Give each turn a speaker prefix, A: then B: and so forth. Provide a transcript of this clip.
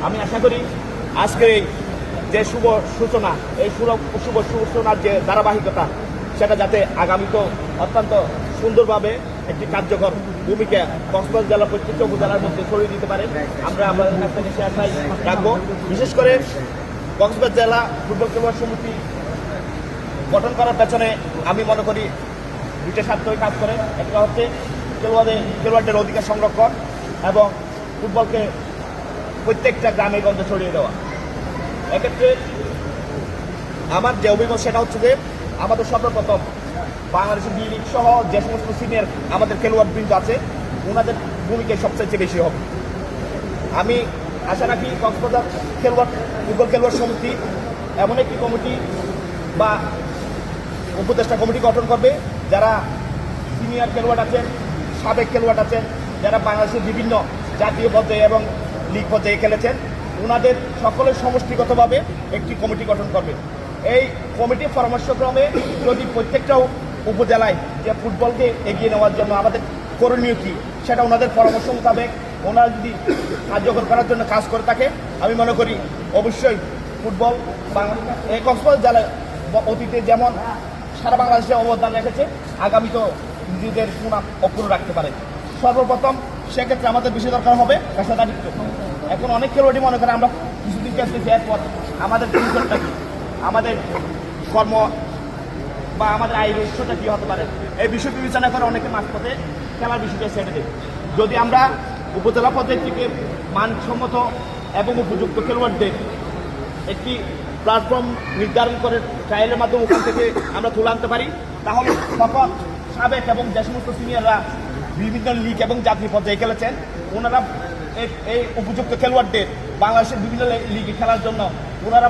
A: আমি আশা করি আজকের এই যে শুভ সূচনা, এই শুভ সূচনার যে ধারাবাহিকতা, সেটা যাতে আগামীতেও অত্যন্ত সুন্দরভাবে একটি কার্যকর ভূমিকা কক্সবাজার জেলা প্রত্যেকটা উপজেলার মধ্যে ছড়িয়ে দিতে পারে আমরা আমাদের কাছ থেকে সে আশায় রাখবো। বিশেষ করে কক্সবাজার জেলা ফুটবল খেলোয়াড় সমিতি গঠন করার পেছনে আমি মনে করি দুইটা স্বার্থই কাজ করে। একটা হচ্ছে খেলোয়াড়দের অধিকার সংরক্ষণ এবং ফুটবলকে প্রত্যেকটা গ্রামে গঞ্জে ছড়িয়ে দেওয়া। এক্ষেত্রে আমার যে অভিমত সেটা হচ্ছে যে আমাদের সর্বপ্রথম বাংলাদেশের বি লিগ সহ যে সমস্ত সিনিয়র আমাদের খেলোয়াড়বৃন্দ আছে ওনাদের ভূমিকায় সবচেয়ে বেশি হবে। আমি আশা রাখি কক্সবাজার ফুটবল খেলোয়াড় সমিতি এমন একটি কমিটি বা উপদেষ্টা কমিটি গঠন করবে যারা সিনিয়র খেলোয়াড় আছেন, সাবেক খেলোয়াড় আছেন, যারা বাংলাদেশের বিভিন্ন জাতীয় পর্যায়ে এবং লিগ পর্যায়ে খেলেছেন, ওনাদের সকলের সমষ্টিগতভাবে একটি কমিটি গঠন করবে। এই কমিটির পরামর্শক্রমে যদি প্রত্যেকটা উপজেলায় যে ফুটবলকে এগিয়ে নেওয়ার জন্য আমাদের করণীয় কী সেটা ওনাদের পরামর্শ মোতাবেক ওনারা যদি কার্যকর করার জন্য কাজ করে থাকে, আমি মনে করি অবশ্যই ফুটবল এই কক্সবাজার জেলায় অতীতে যেমন সারা বাংলাদেশে অবদান রেখেছে, আগামীতেও নিজেদের সুনাম অক্ষুণ্ণ রাখতে পারে। সর্বপ্রথম সেক্ষেত্রে আমাদের বেশি দরকার হবে পেশাদারিত্ব। এখন অনেক খেলোয়াড়ই মনে করে আমরা কিছুদিন খেলতেছি, এরপর আমাদের ফিউচারটা কি, আমাদের কর্ম বা আমাদের আয়ের উৎসটা কী হতে পারে, এই বিষয় বিবেচনা করে অনেকে মাঝপথে খেলার বিষয়টা ছেড়ে দেবে। যদি আমরা উপজেলা পর্যায় থেকে মানসম্মত এবং উপযুক্ত খেলোয়াড়দের একটি প্ল্যাটফর্ম নির্ধারণ করে ট্রায়ালের মাধ্যমে ওখান থেকে আমরা তুলে আনতে পারি, তাহলে সকল সাবেক এবং যে সমস্ত সিনিয়ররা বিভিন্ন লিগ এবং জাতীয় পর্যায়ে খেলেছেন ওনারা এই উপযুক্ত খেলোয়াড়দের বাংলাদেশের বিভিন্ন লিগে খেলার জন্য ওনারা